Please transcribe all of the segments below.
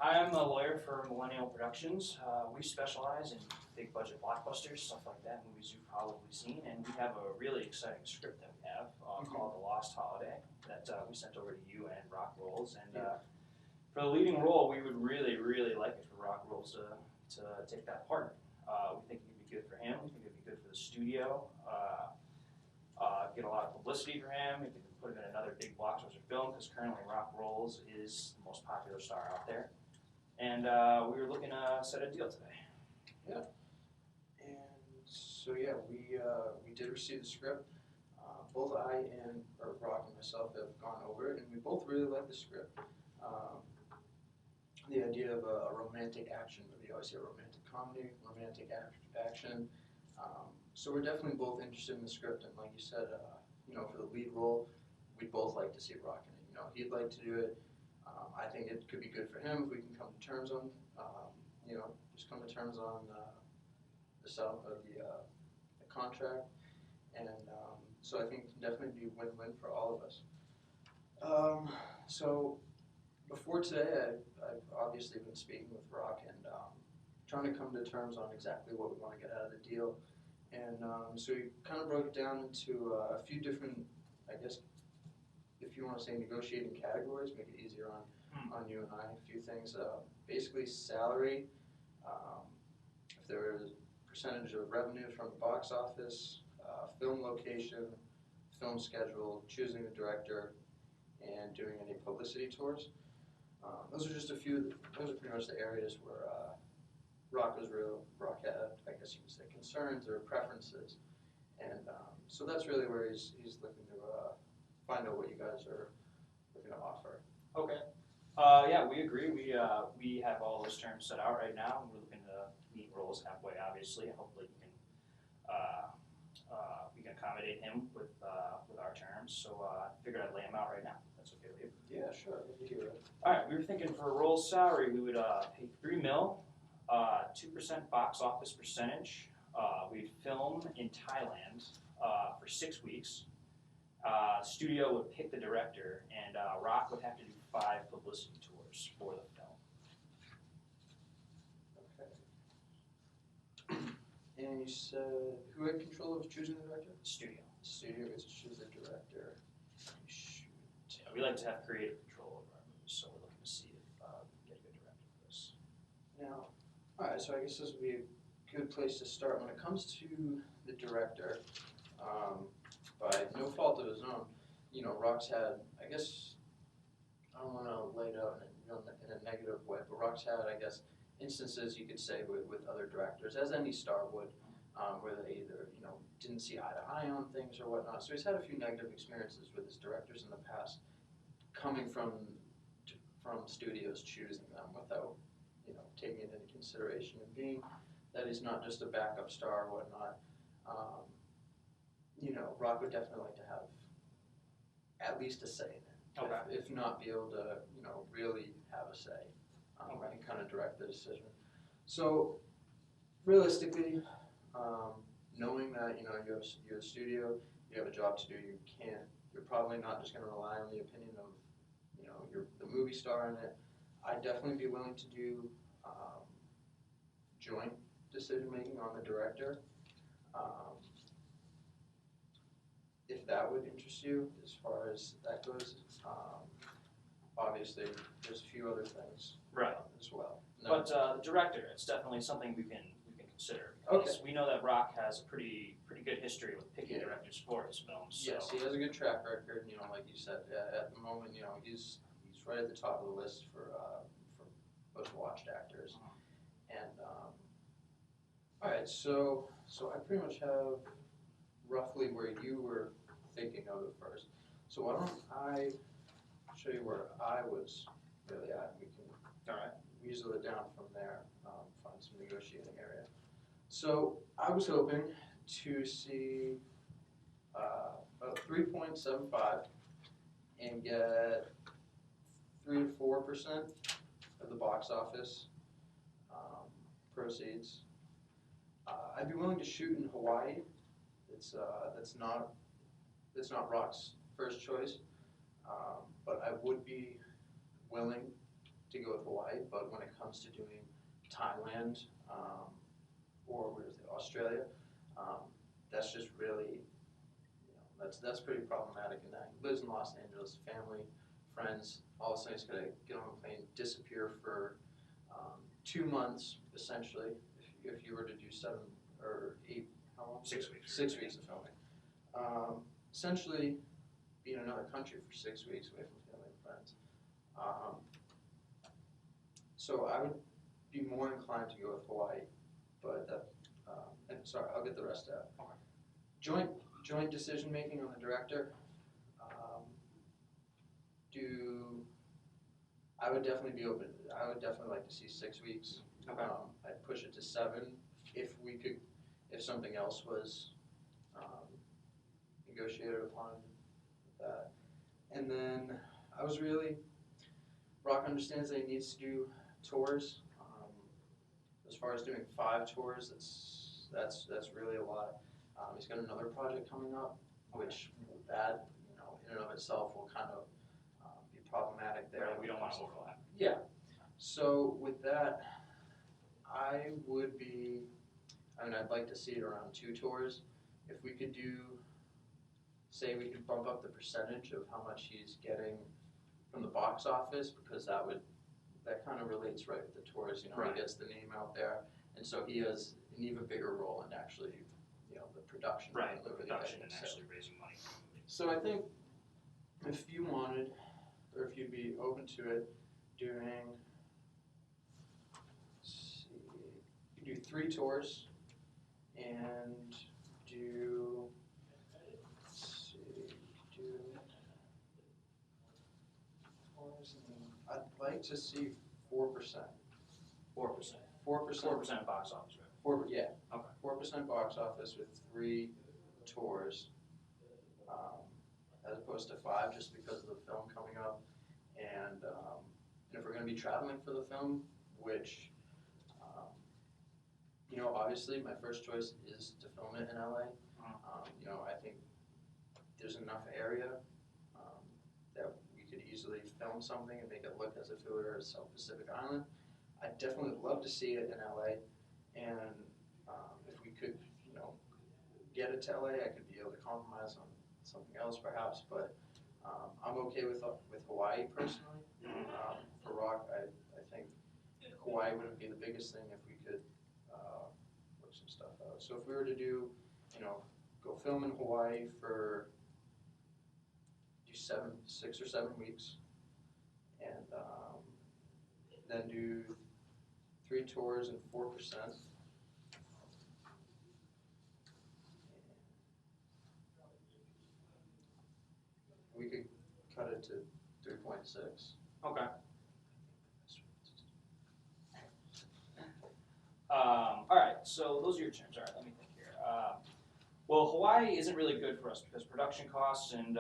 I'm a lawyer for Millenial Productions. We specialize in big budget blockbusters, stuff like that, movies you've probably seen, and we have a really exciting script that we have called The Lost Holiday that we sent over to you and Rock Rolls. And for the leading role, we would really, really like it for Rock Rolls to take that part. We think it would be good for him. We think it would be good for the studio. Get a lot of publicity for him. We could put him in another big blockbuster film because currently Rock Rolls is the most popular star out there. And we were looking to set a deal today. Yeah. And so yeah, we did receive the script. Both I and Rock and myself have gone over it, and we both really like the script. The idea of a romantic action movie. I always say romantic comedy, romantic action. So we're definitely both interested in the script, and like you said, for the lead role, we'd both like to see Rock in it. He'd like to do it. I think it could be good for him if we can come to terms on, just come to terms on the sum of the contract, and so I think it can definitely be win-win for all of us. So before today, I've obviously been speaking with Rock and trying to come to terms on exactly what we want to get out of the deal. And so we kind of broke it down into a few different, I guess, if you want to say negotiating categories, make it easier on you and I, a few things. Basically salary, if there is percentage of revenue from the box office, film location, film schedule, choosing the director, and doing any publicity tours. Those are just a few, those are pretty much the areas where Rock had, I guess you could say, concerns or preferences. And so that's really where he's looking to find out what you guys are looking to offer. Okay. Yeah, we agree. We have all those terms set out right now. We're looking to meet roles halfway, obviously. Hopefully we can accommodate him with our terms. So I figured I'd lay them out right now. That's okay with you? Yeah, sure. Let me hear it. All right. We were thinking for a role salary, we would pay $3 million, 2% box office percentage. We'd film in Thailand for 6 weeks. Studio would pick the director, and Rock would have to do 5 publicity tours for the film. Okay. And you said who had control of choosing the director? Studio. The studio gets to choose the director. Shoot. Yeah, we like to have creative control over our movies, so we're looking to see if we can get a good director for this. Now, all right. So I guess this would be a good place to start when it comes to the director. By no fault of his own, Rock's had, I guess, I don't want to lay it out in a negative way, but Rock's had, I guess, instances you could say with other directors, as any star would, where they either, didn't see eye to eye on things or whatnot. So he's had a few negative experiences with his directors in the past, coming from studios choosing them without, taking it into consideration, and being that he's not just a backup star or whatnot. Rock would definitely like to have at least a say in it. Okay. If not be able to, really have a say and kind of direct the decision. So, realistically, knowing that, you're a studio, you have a job to do, you're probably not just going to rely on the opinion of, the movie star in it. I'd definitely be willing to do joint decision making on the director. If that would interest you, as far as that goes, obviously there's a few other things as well. No. But the director, it's definitely something we can consider. Because we know that Rock has a pretty good history with picking directors for his films. So. Yes, he has a good track record. Like you said, at the moment, he's right at the top of the list for most watched actors. And all right, so I pretty much have roughly where you were thinking of it first. So why don't I show you where I was really at, and we can weasel it down from there, find some negotiating area. So I was hoping to see about 3.75 and get 3 to 4% of the box office proceeds. I'd be willing to shoot in Hawaii. That's not Rock's first choice, but I would be willing to go with Hawaii, but when it comes to doing Thailand or where is it, Australia, that's just really, that's pretty problematic in that he lives in Los Angeles, family, friends, all of a sudden he's got to get on a plane, disappear for 2 months essentially. If you were to do 7 or 8, how long? 6 weeks. 6 weeks of filming. Essentially, be in another country for 6 weeks away from family and friends. So I would be more inclined to go with Hawaii, but that, and sorry, I'll get the rest out. Okay. Joint decision making on the director. I would definitely be open. I would definitely like to see 6 weeks. Okay. I'd push it to 7 if we could, if something else was negotiated upon with that. And then Rock understands that he needs to do tours. As far as doing 5 tours, that's really a lot. He's got another project coming up, which that in and of itself will kind of be problematic there. Right, we don't want to overlap. Yeah. So with that, I'd like to see it around 2 tours. If we could we could bump up the percentage of how much he's getting from the box office, because that kind of relates right with the tours. Right. He gets the name out there, and so he has an even bigger role in actually, the production. Right, the really production getting and it. actually raising money. So I think if you wanted, or if you'd be open to it, doing, let's see, you do 3 tours and do, let's see, tours, and then I'd like to see 4%. 4%. 4%. 4% box office, right? 4% box office with 3 tours, as opposed to 5, just because of the film coming up, and if we're going to be traveling for the film, which obviously my first choice is to film it in LA. I think there's enough area that we could easily film something and make it look as if it were a South Pacific island. I'd definitely love to see it in LA, and if we could, get it to LA, I could be able to compromise on something else perhaps, but I'm okay with Hawaii personally. For Rock, I think Hawaii wouldn't be the biggest thing if we could work some stuff out. So if we were to do, go film in Hawaii for 6 or 7 weeks, and then do 3 tours and 4%. We could cut it to 3.6. Okay. All right, so those are your terms. All right, let me think here. Well, Hawaii isn't really good for us because production costs and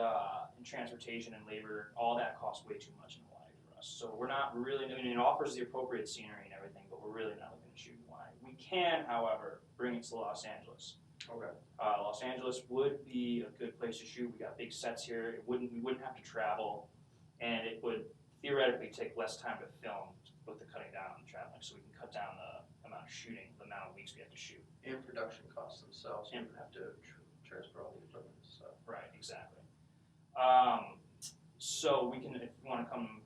transportation and labor, all that costs way too much in Hawaii for us. So we're not really, it offers the appropriate scenery and everything, but we're really not looking to shoot in Hawaii. We can, however, bring it to Los Angeles. Okay. Los Angeles would be a good place to shoot. We got big sets here. We wouldn't have to travel, and it would theoretically take less time to film with the cutting down on the traveling, so we can cut down the amount of shooting, the amount of weeks we have to shoot. And production costs themselves. And you have to transfer all the equipment and stuff. Right, exactly. So we can, if you want to come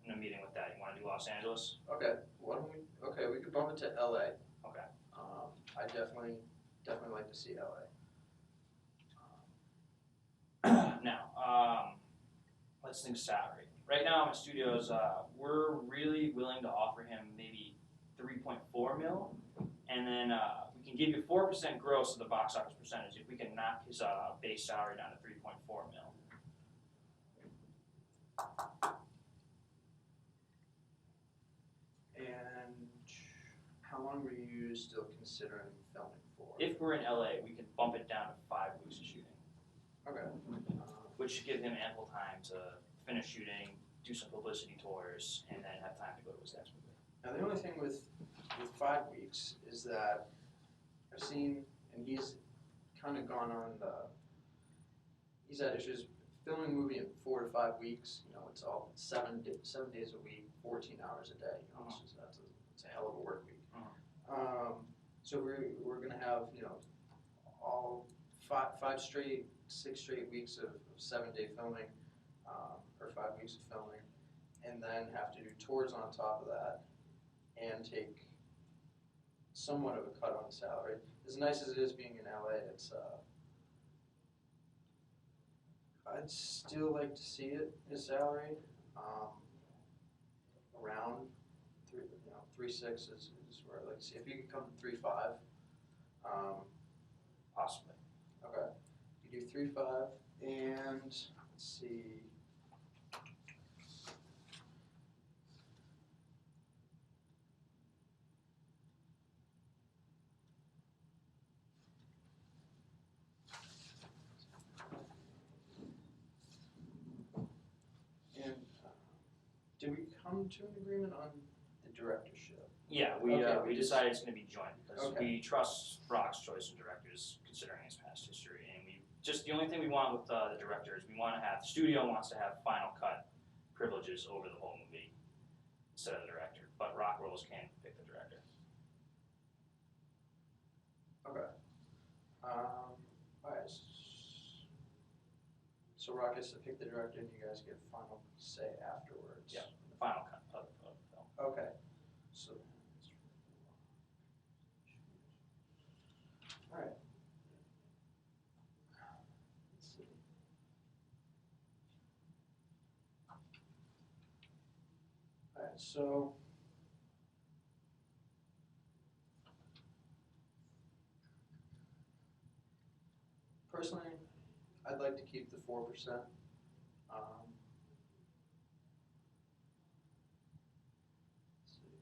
in a meeting with that, you want to do Los Angeles? Okay. We could bump it to LA. Okay. I definitely like to see LA. Now, let's think salary. Right now in studios, we're really willing to offer him maybe 3.4 mil, and then we can give you 4% gross of the box office percentage if we can knock his base salary down to 3.4 mil. And how long were you still considering filming for? If we're in LA, we can bump it down to 5 weeks of shooting. Okay. Which should give him ample time to finish shooting, do some publicity tours, and then have time to go to his next movie. Now the only thing with 5 weeks is that I've seen, and he's kind of gone on he's had issues filming a movie in 4 to 5 weeks, you know, it's all 7 days a week, 14 hours a day. You know, it's a hell of a work week. So we're gonna have, you know, all 6 straight weeks of 7-day filming, or 5 weeks of filming, and then have to do tours on top of that, and take somewhat of a cut on the salary. As nice as it is being in LA, it's I'd still like to see it as salary, around 3.6 is where I'd like to see. If you could come to 3.5, Possibly. okay, you do 3.5, and let's see. And did we come to an agreement on the directorship? Yeah, we decided it's going to be joint because we trust Brock's choice of directors considering his past history, and the only thing we want with the director is the studio wants to have final cut privileges over the whole movie instead of the director, but Rock Rolls can pick the director. Okay. Alright. So Rock gets to pick the director, and you guys get final say afterwards. Yeah, the final cut of the film. Okay. So. Alright. Let's see. Alright, so. Personally, I'd like to keep the 4%. Let's see.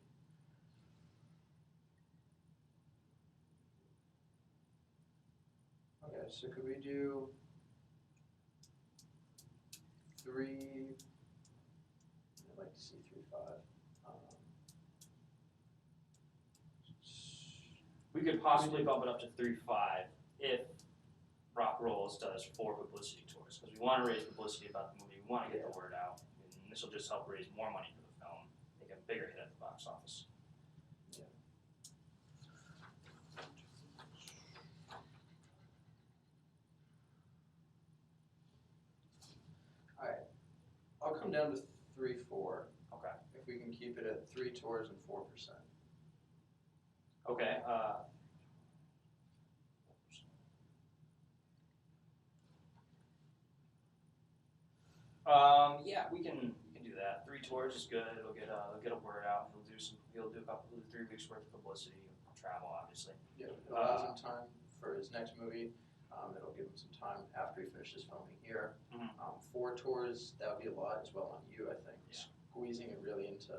Okay, so could we do 3? I'd like to see 3.5. We could possibly bump it up to 3.5 if Rock Rolls does 4 publicity tours, because we want to raise publicity about the movie. We want to get the word out, and this will just help raise more money for the film, make a bigger hit at the box office. Yeah. All right, I'll come down to 3.4. Okay. If we can keep it at 3 tours and 4%. Okay. Yeah, we can do that. 3 tours is good. It'll get a word out. He'll do 3 weeks worth of publicity, travel, obviously. Yeah, it allows him time for his next movie. It'll give him some time after he finishes filming here. 4 tours, that would be a lot as well on you, I think. Yeah. Squeezing it really into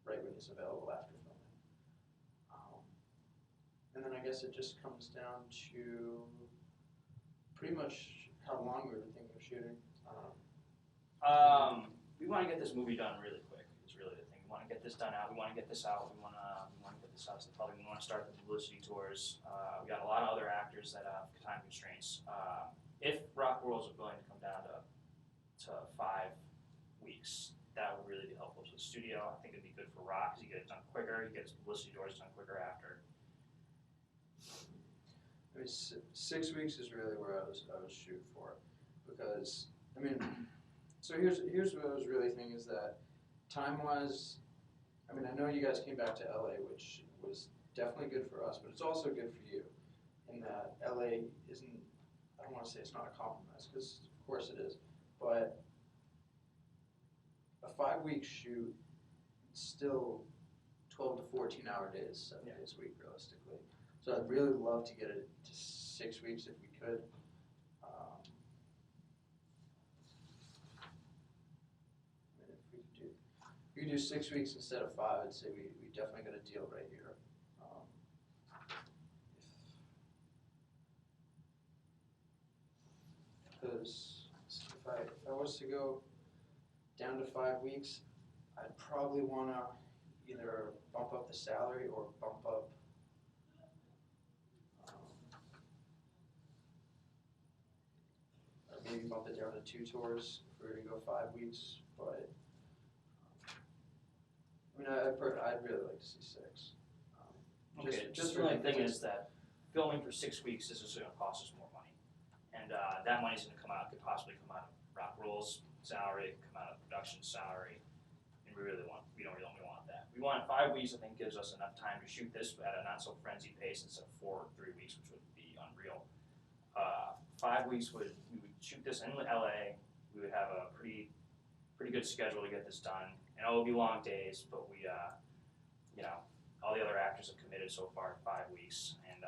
right when he's available after filming. And then I guess it just comes down to pretty much how long we were thinking of shooting. We want to get this movie done really quick. Is really the thing. We want to get this done out. We want to get this out. We want to get this out to the public. We want to start the publicity tours. We got a lot of other actors that have time constraints. If Rock Rolls is willing to come down to 5 weeks, that would really be helpful to the studio. I think it'd be good for Rock because he gets it done quicker. He gets publicity tours done quicker after. I mean, 6 weeks is really where I was shooting for, because I mean, so here's what I was really thinking is that time-wise, I mean, I know you guys came back to LA, which was definitely good for us, but it's also good for you, in that LA isn't. I don't want to say it's not a compromise, because of course it is, but a 5-week shoot, it's still 12 to 14-hour days, 7 days a week, realistically. So I'd really love to get it to 6 weeks if we could. If we could do 6 weeks instead of 5, I'd say we definitely got a deal right here. Because if I was to go down to 5 weeks, I'd probably want to either bump up the salary or bump up maybe bump it down to 2 tours if we were to go 5 weeks, but I mean, I'd really like to see 6. Okay, just the for only thing complete- is that filming for 6 weeks is just gonna cost us more money. And that money's gonna could possibly come out of Rock Roll's salary, come out of production salary, and we don't really want that. We want 5 weeks, I think gives us enough time to shoot this at a not so frenzied pace instead of 4 or 3 weeks, which would be unreal. 5 weeks we would shoot this in LA, we would have a pretty good schedule to get this done, and it will be long days, but we, all the other actors have committed so far 5 weeks, and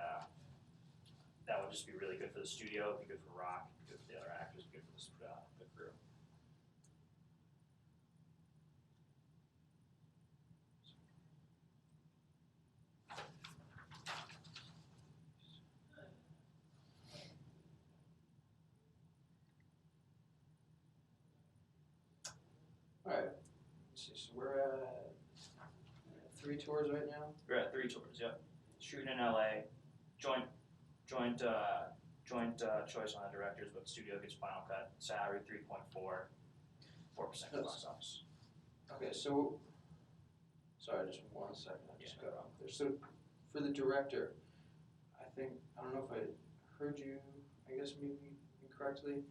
that would just be really good for the studio, it'd be good for Rock, it'd be good for the other actors, it'd be good for the crew. Alright, let's see, so we're at 3 tours right now? We're at 3 tours, yep. Shooting in LA, joint choice on the directors, but studio gets final cut, salary 3.4, 4% box office. Okay, so, sorry, just 1 second, I just got off there. So, for the director, I don't know if I heard you, I guess maybe incorrectly,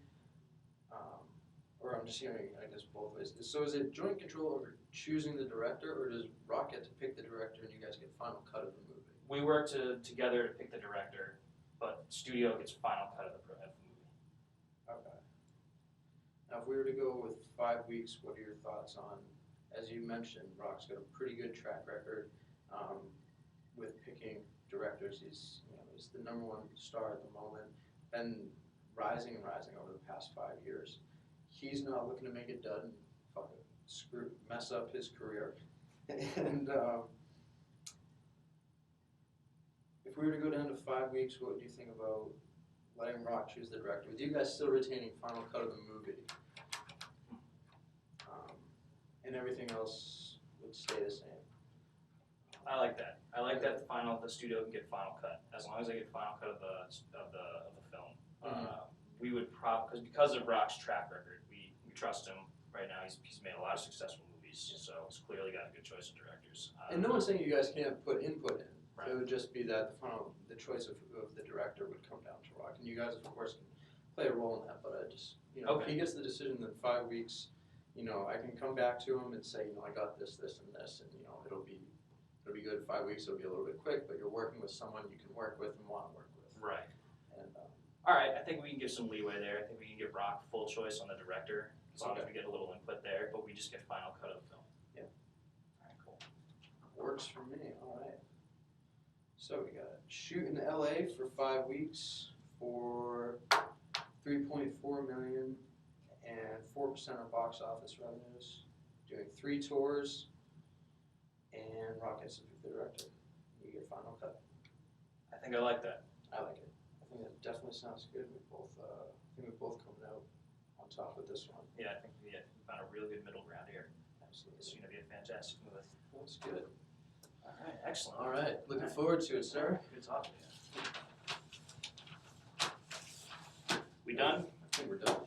or I'm just hearing, I guess, both ways. So is it joint control over choosing the director, or does Rock get to pick the director and you guys get final cut of the movie? We work together to pick the director, but studio gets final cut of the movie. Okay. Now, if we were to go with 5 weeks, what are your thoughts on, as you mentioned, Rock's got a pretty good track record with picking directors. He's the #1 star at the moment, been rising and rising over the past 5 years. He's not looking to make a dud and fucking mess up his career. And if we were to go down to 5 weeks, what would you think about letting Rock choose the director, with you guys still retaining final cut of the movie? And everything else would stay the same. I like that. I like that the studio can get final cut, as long as they get final cut of the film. We would because of Rock's track record, we trust him right now. He's made a lot of successful movies, so he's clearly got a good choice of directors. And no one's saying you guys can't put input in. Right. It would just be that the choice of the director would come down to Rock, and you guys, of course, can play a role in that. But I just, if he gets the decision in 5 weeks, I can come back to him and say, I got this, and this, and it'll be good. 5 weeks, it'll be a little bit quick, but you're working with someone you can work with and want to work with. Right. And all right, I think we can give some leeway there. I think we can give Rock full choice on the director, as long as we get a little input there, but we just get final cut of the film. Yeah. All right, cool. Works for me. All right. So we got shoot in LA for 5 weeks for $3.4 million and 4% of box office revenues. Doing 3 tours, and Rock gets to pick the director. You get final cut. I think I like that. I like it. I think that definitely sounds good. We both, we're both coming out on top with this one. Yeah, I think we found a real good middle ground here. Absolutely. It's going to be a fantastic movie. That's good. All right, excellent. All right, looking forward to it, sir. Good talking to you. We done? I think we're done.